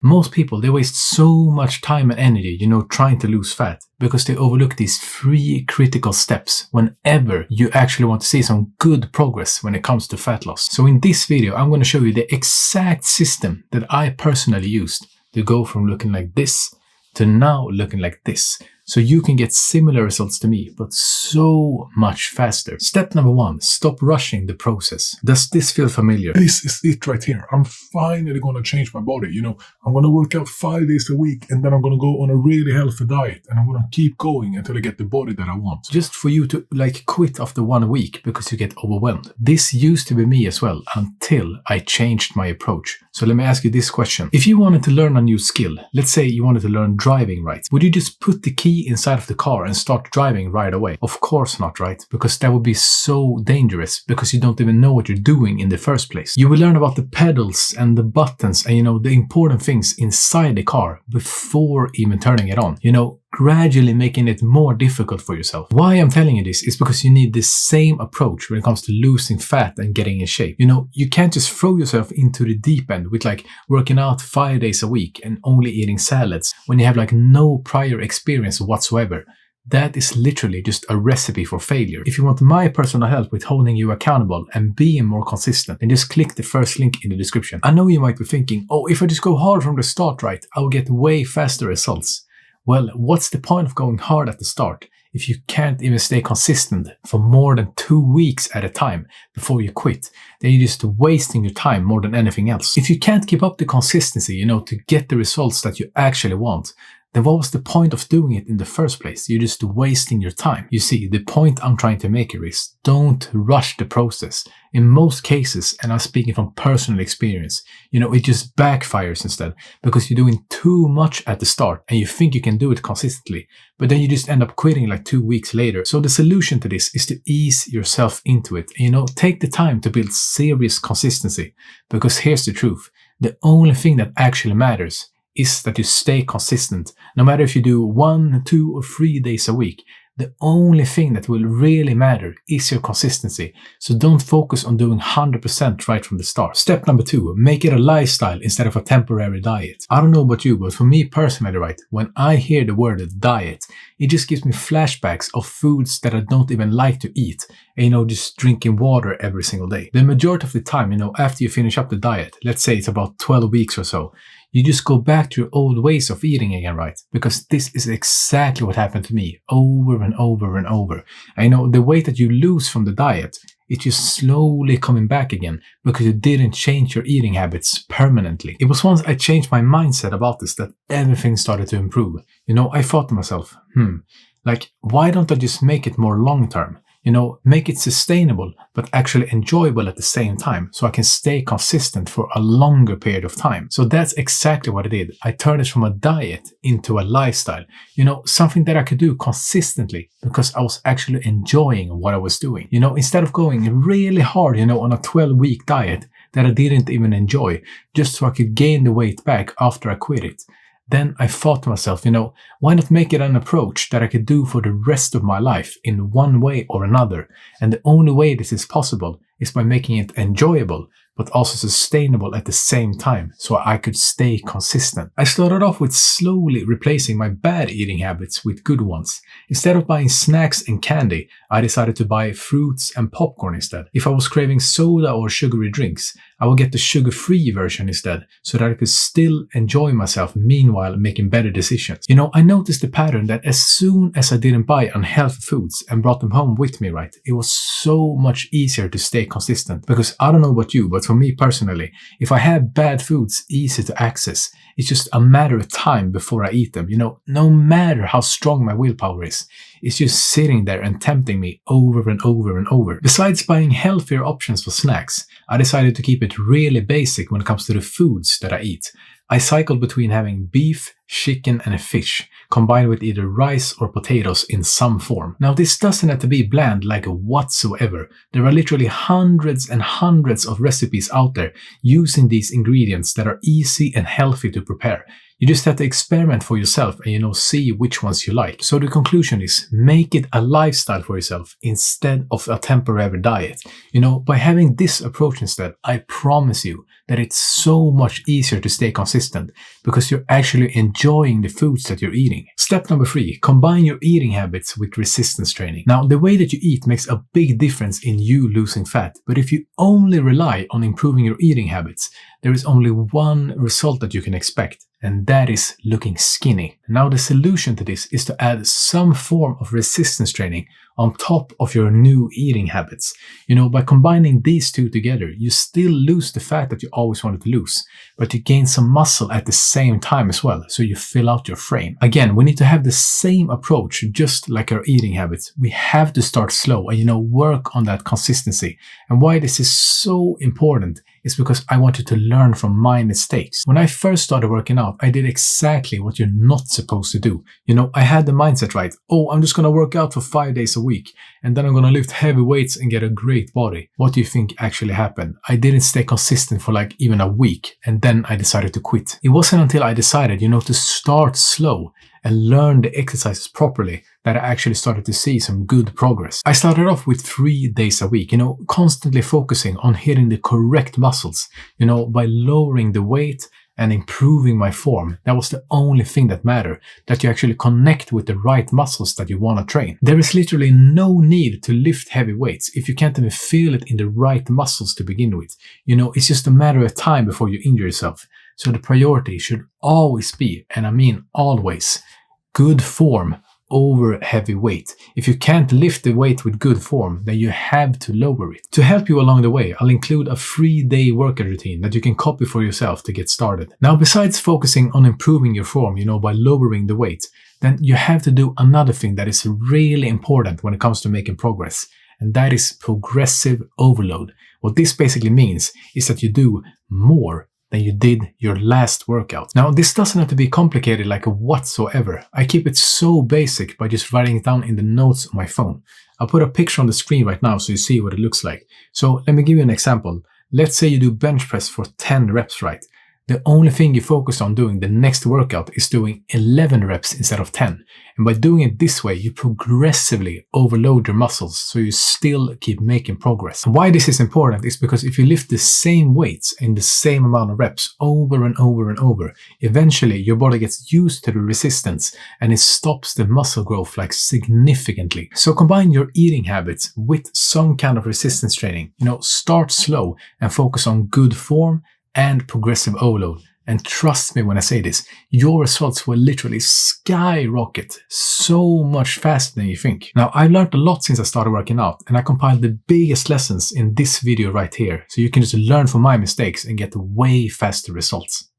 Most people, they waste so much time and energy, trying to lose fat because they overlook these 3 critical steps whenever you actually want to see some good progress when it comes to fat loss. So in this video, I'm going to show you the exact system that I personally used to go from looking like this to now looking like this. So you can get similar results to me, but so much faster. Step number 1, stop rushing the process. Does this feel familiar? This is it right here. I'm finally going to change my body. I'm going to work out 5 days a week, and then I'm going to go on a really healthy diet, and I'm going to keep going until I get the body that I want. Just for you to quit after 1 week because you get overwhelmed. This used to be me as well until I changed my approach. So let me ask you this question. If you wanted to learn a new skill, let's say you wanted to learn driving right, would you just put the key inside of the car and start driving right away? Of course not, right? Because that would be so dangerous because you don't even know what you're doing in the first place. You will learn about the pedals and the buttons and the important things inside the car before even turning it on. Gradually making it more difficult for yourself. Why I'm telling you this is because you need the same approach when it comes to losing fat and getting in shape. You can't just throw yourself into the deep end with working out 5 days a week and only eating salads when you have no prior experience whatsoever. That is literally just a recipe for failure. If you want my personal help with holding you accountable and being more consistent, then just click the first link in the description. I know you might be thinking, oh, if I just go hard from the start, right, I will get way faster results. Well, what's the point of going hard at the start if you can't even stay consistent for more than 2 weeks at a time before you quit? Then you're just wasting your time more than anything else. If you can't keep up the consistency, to get the results that you actually want, then what was the point of doing it in the first place? You're just wasting your time. You see, the point I'm trying to make here is don't rush the process. In most cases, and I'm speaking from personal experience, it just backfires instead because you're doing too much at the start and you think you can do it consistently, but then you just end up quitting 2 weeks later. So the solution to this is to ease yourself into it. Take the time to build serious consistency, because here's the truth. The only thing that actually matters is that you stay consistent, no matter if you do 1, 2, or 3 days a week. The only thing that will really matter is your consistency. So don't focus on doing 100% right from the start. Step number 2, make it a lifestyle instead of a temporary diet. I don't know about you, but for me personally, right, when I hear the word diet, it just gives me flashbacks of foods that I don't even like to eat. And just drinking water every single day. The majority of the time, after you finish up the diet, let's say it's about 12 weeks or so, you just go back to your old ways of eating again, right? Because this is exactly what happened to me over and over and over. The weight that you lose from the diet, it's just slowly coming back again because you didn't change your eating habits permanently. It was once I changed my mindset about this that everything started to improve. I thought to myself, why don't I just make it more long-term? Make it sustainable, but actually enjoyable at the same time so I can stay consistent for a longer period of time. So that's exactly what I did. I turned it from a diet into a lifestyle, something that I could do consistently because I was actually enjoying what I was doing. Instead of going really hard, on a 12-week diet that I didn't even enjoy, just so I could gain the weight back after I quit it. Then I thought to myself, why not make it an approach that I could do for the rest of my life in one way or another? And the only way this is possible is by making it enjoyable, but also sustainable at the same time, so I could stay consistent. I started off with slowly replacing my bad eating habits with good ones. Instead of buying snacks and candy, I decided to buy fruits and popcorn instead. If I was craving soda or sugary drinks, I would get the sugar-free version instead, so that I could still enjoy myself meanwhile making better decisions. I noticed the pattern that as soon as I didn't buy unhealthy foods and brought them home with me, right, it was so much easier to stay consistent. Because I don't know about you, but for me personally, if I have bad foods easy to access, it's just a matter of time before I eat them. No matter how strong my willpower is, it's just sitting there and tempting me over and over and over. Besides buying healthier options for snacks, I decided to keep it really basic when it comes to the foods that I eat. I cycled between having beef, chicken, and fish, combined with either rice or potatoes in some form. Now, this doesn't have to be bland whatsoever. There are literally hundreds and hundreds of recipes out there using these ingredients that are easy and healthy to prepare. You just have to experiment for yourself and, see which ones you like. So the conclusion is, make it a lifestyle for yourself instead of a temporary diet. By having this approach instead, I promise you that it's so much easier to stay consistent because you're actually enjoying the foods that you're eating. Step number 3, combine your eating habits with resistance training. Now, the way that you eat makes a big difference in you losing fat, but if you only rely on improving your eating habits, there is only one result that you can expect, and that is looking skinny. Now, the solution to this is to add some form of resistance training on top of your new eating habits. By combining these two together, you still lose the fat that you always wanted to lose, but you gain some muscle at the same time as well, so you fill out your frame. Again, we need to have the same approach, just like our eating habits. We have to start slow and, work on that consistency. And why this is so important is because I want you to learn from my mistakes. When I first started working out, I did exactly what you're not supposed to do. I had the mindset right. Oh, I'm just going to work out for 5 days a week, and then I'm going to lift heavy weights and get a great body. What do you think actually happened? I didn't stay consistent for even a week, and then I decided to quit. It wasn't until I decided, to start slow and learn the exercises properly that I actually started to see some good progress. I started off with 3 days a week, constantly focusing on hitting the correct muscles, by lowering the weight and improving my form. That was the only thing that mattered, that you actually connect with the right muscles that you want to train. There is literally no need to lift heavy weights if you can't even feel it in the right muscles to begin with. It's just a matter of time before you injure yourself. So the priority should always be, and I mean always, good form over heavy weight. If you can't lift the weight with good form, then you have to lower it. To help you along the way, I'll include a 3-day workout routine that you can copy for yourself to get started. Now, besides focusing on improving your form, by lowering the weight, then you have to do another thing that is really important when it comes to making progress, and that is progressive overload. What this basically means is that you do more than you did your last workout. Now, this doesn't have to be complicated whatsoever. I keep it so basic by just writing it down in the notes on my phone. I'll put a picture on the screen right now so you see what it looks like. So let me give you an example. Let's say you do bench press for 10 reps, right? The only thing you focus on doing the next workout is doing 11 reps instead of 10. And by doing it this way, you progressively overload your muscles so you still keep making progress. And why this is important is because if you lift the same weights in the same amount of reps over and over and over, eventually your body gets used to the resistance and it stops the muscle growth significantly. So combine your eating habits with some kind of resistance training. Start slow and focus on good form and progressive overload. And trust me when I say this, your results will literally skyrocket so much faster than you think. Now, I've learned a lot since I started working out, and I compiled the biggest lessons in this video right here, so you can just learn from my mistakes and get way faster results.